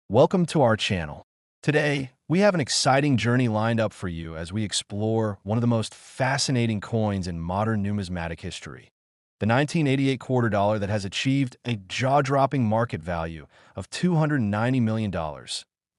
Welcome to our channel. Today, we have an exciting journey lined up for you as we explore one of the most fascinating coins in modern numismatic history, the 1988 quarter dollar that has achieved a jaw-dropping market value of $290 million,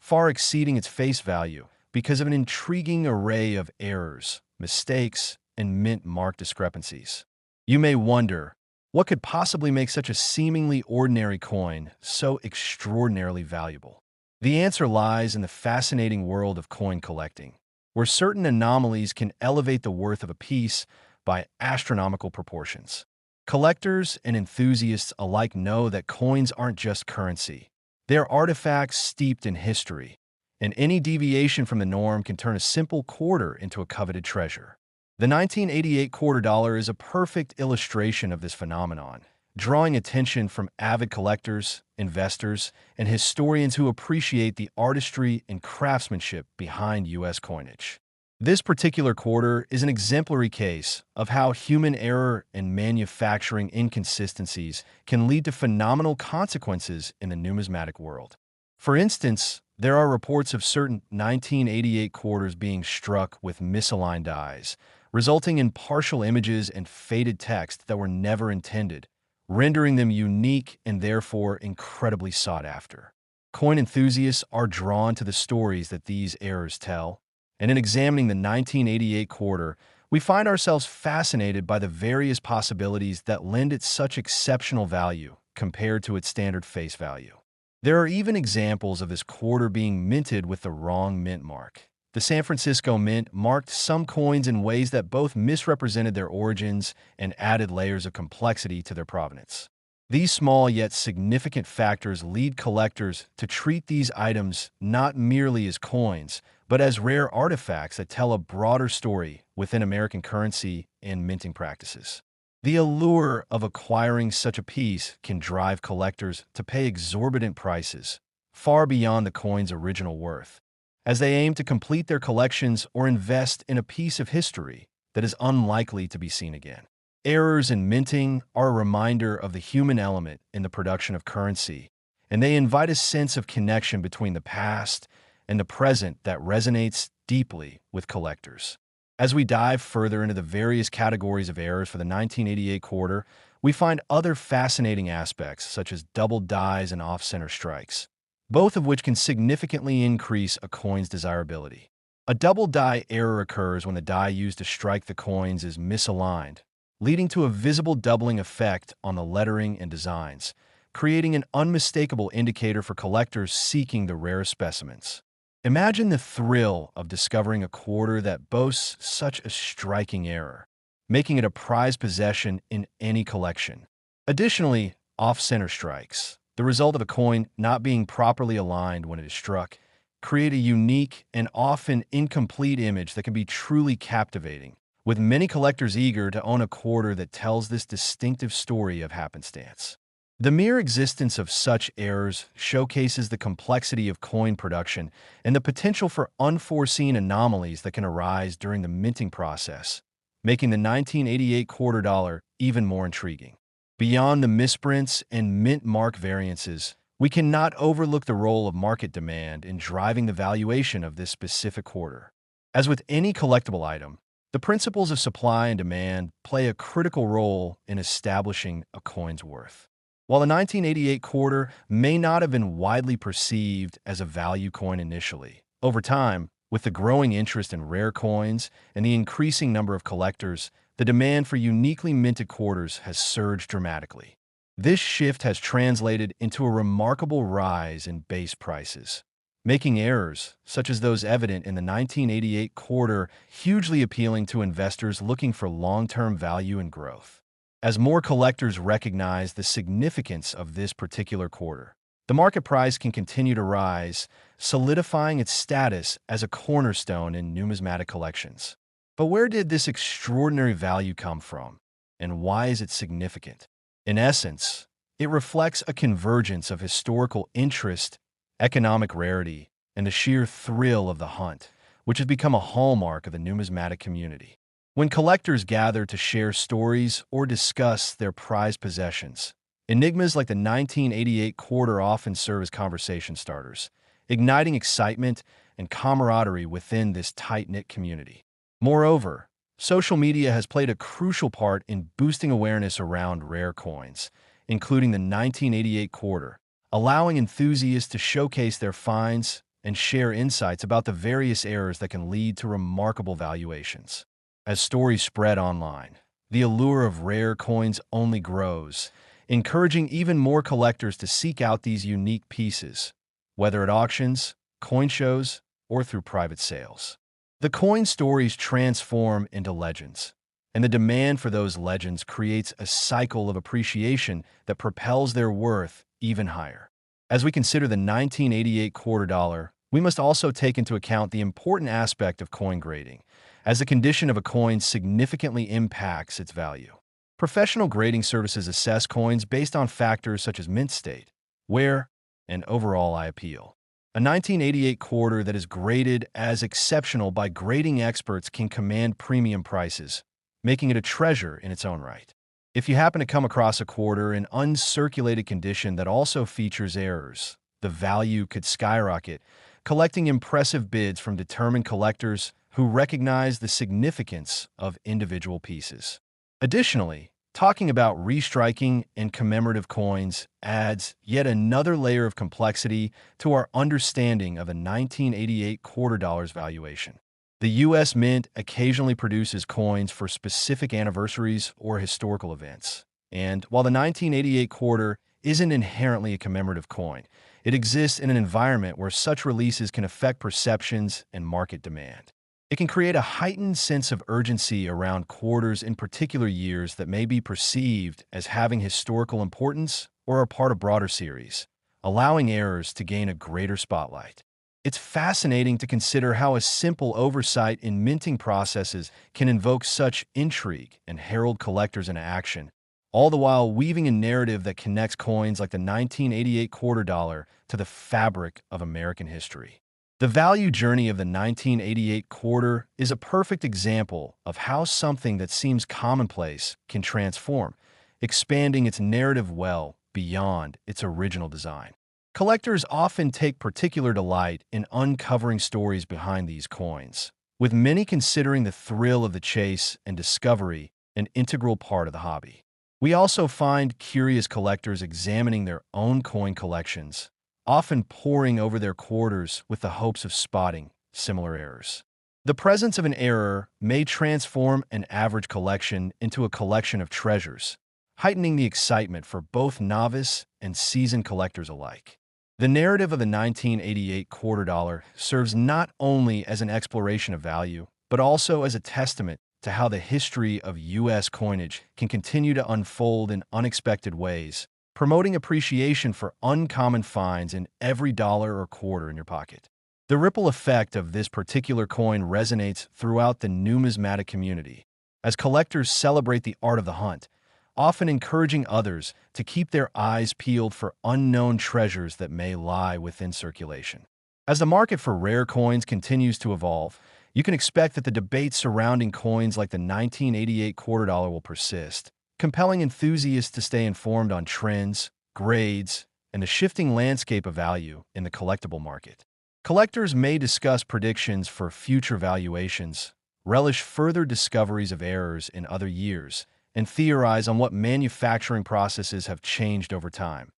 far exceeding its face value because of an intriguing array of errors, mistakes, and mint mark discrepancies. You may wonder, what could possibly make such a seemingly ordinary coin so extraordinarily valuable? The answer lies in the fascinating world of coin collecting, where certain anomalies can elevate the worth of a piece by astronomical proportions. Collectors and enthusiasts alike know that coins aren't just currency. They are artifacts steeped in history, and any deviation from the norm can turn a simple quarter into a coveted treasure. The 1988 quarter dollar is a perfect illustration of this phenomenon, drawing attention from avid collectors, investors, and historians who appreciate the artistry and craftsmanship behind U.S. coinage. This particular quarter is an exemplary case of how human error and manufacturing inconsistencies can lead to phenomenal consequences in the numismatic world. For instance, there are reports of certain 1988 quarters being struck with misaligned dies, resulting in partial images and faded text that were never intended, rendering them unique and therefore incredibly sought after. Coin enthusiasts are drawn to the stories that these errors tell, and in examining the 1988 quarter, we find ourselves fascinated by the various possibilities that lend it such exceptional value compared to its standard face value. There are even examples of this quarter being minted with the wrong mint mark. The San Francisco Mint marked some coins in ways that both misrepresented their origins and added layers of complexity to their provenance. These small yet significant factors lead collectors to treat these items not merely as coins, but as rare artifacts that tell a broader story within American currency and minting practices. The allure of acquiring such a piece can drive collectors to pay exorbitant prices, far beyond the coin's original worth, as they aim to complete their collections or invest in a piece of history that is unlikely to be seen again. Errors in minting are a reminder of the human element in the production of currency, and they invite a sense of connection between the past and the present that resonates deeply with collectors. As we dive further into the various categories of errors for the 1988 quarter, we find other fascinating aspects such as double dies and off-center strikes, both of which can significantly increase a coin's desirability. A double die error occurs when the die used to strike the coins is misaligned, leading to a visible doubling effect on the lettering and designs, creating an unmistakable indicator for collectors seeking the rarest specimens. Imagine the thrill of discovering a quarter that boasts such a striking error, making it a prized possession in any collection. Additionally, off-center strikes, the result of a coin not being properly aligned when it is struck, create a unique and often incomplete image that can be truly captivating, with many collectors eager to own a quarter that tells this distinctive story of happenstance. The mere existence of such errors showcases the complexity of coin production and the potential for unforeseen anomalies that can arise during the minting process, making the 1988 quarter dollar even more intriguing. Beyond the misprints and mint mark variances, we cannot overlook the role of market demand in driving the valuation of this specific quarter. As with any collectible item, the principles of supply and demand play a critical role in establishing a coin's worth. While the 1988 quarter may not have been widely perceived as a value coin initially, over time, with the growing interest in rare coins and the increasing number of collectors, the demand for uniquely minted quarters has surged dramatically. This shift has translated into a remarkable rise in base prices, making errors, such as those evident in the 1988 quarter, hugely appealing to investors looking for long-term value and growth. As more collectors recognize the significance of this particular quarter, the market price can continue to rise, solidifying its status as a cornerstone in numismatic collections. But where did this extraordinary value come from, and why is it significant? In essence, it reflects a convergence of historical interest, economic rarity, and the sheer thrill of the hunt, which has become a hallmark of the numismatic community. When collectors gather to share stories or discuss their prized possessions, Enigmas like the 1988 quarter often serve as conversation starters, igniting excitement and camaraderie within this tight-knit community. Moreover, social media has played a crucial part in boosting awareness around rare coins, including the 1988 quarter, allowing enthusiasts to showcase their finds and share insights about the various errors that can lead to remarkable valuations. As stories spread online, the allure of rare coins only grows, encouraging even more collectors to seek out these unique pieces, whether at auctions, coin shows, or through private sales. The coin stories transform into legends, and the demand for those legends creates a cycle of appreciation that propels their worth even higher. As we consider the 1988 quarter dollar, we must also take into account the important aspect of coin grading, as the condition of a coin significantly impacts its value. Professional grading services assess coins based on factors such as mint state, wear, and overall eye appeal. A 1988 quarter that is graded as exceptional by grading experts can command premium prices, making it a treasure in its own right. If you happen to come across a quarter in uncirculated condition that also features errors, the value could skyrocket, collecting impressive bids from determined collectors who recognize the significance of individual pieces. Additionally, talking about restriking and commemorative coins adds yet another layer of complexity to our understanding of a 1988 quarter dollar's valuation. The U.S. Mint occasionally produces coins for specific anniversaries or historical events. And while the 1988 quarter isn't inherently a commemorative coin, it exists in an environment where such releases can affect perceptions and market demand. It can create a heightened sense of urgency around quarters in particular years that may be perceived as having historical importance or are part of broader series, allowing errors to gain a greater spotlight. It's fascinating to consider how a simple oversight in minting processes can invoke such intrigue and herald collectors into action, all the while weaving a narrative that connects coins like the 1988 quarter dollar to the fabric of American history. The value journey of the 1988 quarter is a perfect example of how something that seems commonplace can transform, expanding its narrative well beyond its original design. Collectors often take particular delight in uncovering stories behind these coins, with many considering the thrill of the chase and discovery an integral part of the hobby. We also find curious collectors examining their own coin collections, often poring over their quarters with the hopes of spotting similar errors. The presence of an error may transform an average collection into a collection of treasures, heightening the excitement for both novice and seasoned collectors alike. The narrative of the 1988 quarter dollar serves not only as an exploration of value, but also as a testament to how the history of U.S. coinage can continue to unfold in unexpected ways, promoting appreciation for uncommon finds in every dollar or quarter in your pocket. The ripple effect of this particular coin resonates throughout the numismatic community, as collectors celebrate the art of the hunt, often encouraging others to keep their eyes peeled for unknown treasures that may lie within circulation. As the market for rare coins continues to evolve, you can expect that the debate surrounding coins like the 1988 quarter dollar will persist, compelling enthusiasts to stay informed on trends, grades, and the shifting landscape of value in the collectible market. Collectors may discuss predictions for future valuations, relish further discoveries of errors in other years, and theorize on what manufacturing processes have changed over time,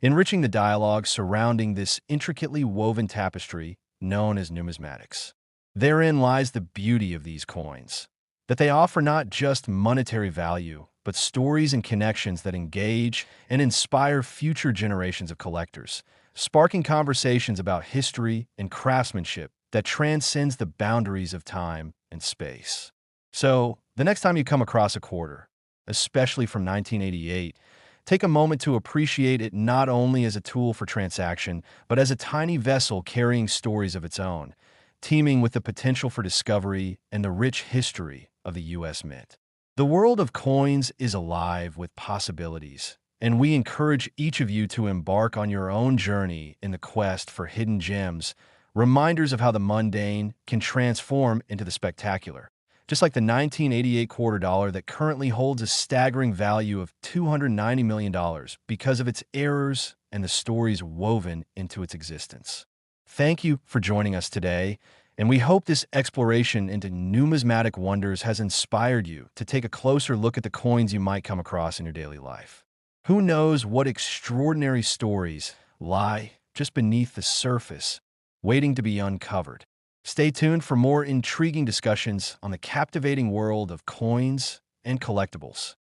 enriching the dialogue surrounding this intricately woven tapestry known as numismatics. Therein lies the beauty of these coins, that they offer not just monetary value, but stories and connections that engage and inspire future generations of collectors, sparking conversations about history and craftsmanship that transcends the boundaries of time and space. So, the next time you come across a quarter, especially from 1988, take a moment to appreciate it not only as a tool for transaction, but as a tiny vessel carrying stories of its own, teeming with the potential for discovery and the rich history of the U.S. Mint. The world of coins is alive with possibilities, and we encourage each of you to embark on your own journey in the quest for hidden gems, reminders of how the mundane can transform into the spectacular. just like the 1988 quarter dollar that currently holds a staggering value of $290 million because of its errors and the stories woven into its existence. Thank you for joining us today, and we hope this exploration into numismatic wonders has inspired you to take a closer look at the coins you might come across in your daily life. Who knows what extraordinary stories lie just beneath the surface, waiting to be uncovered. Stay tuned for more intriguing discussions on the captivating world of coins and collectibles.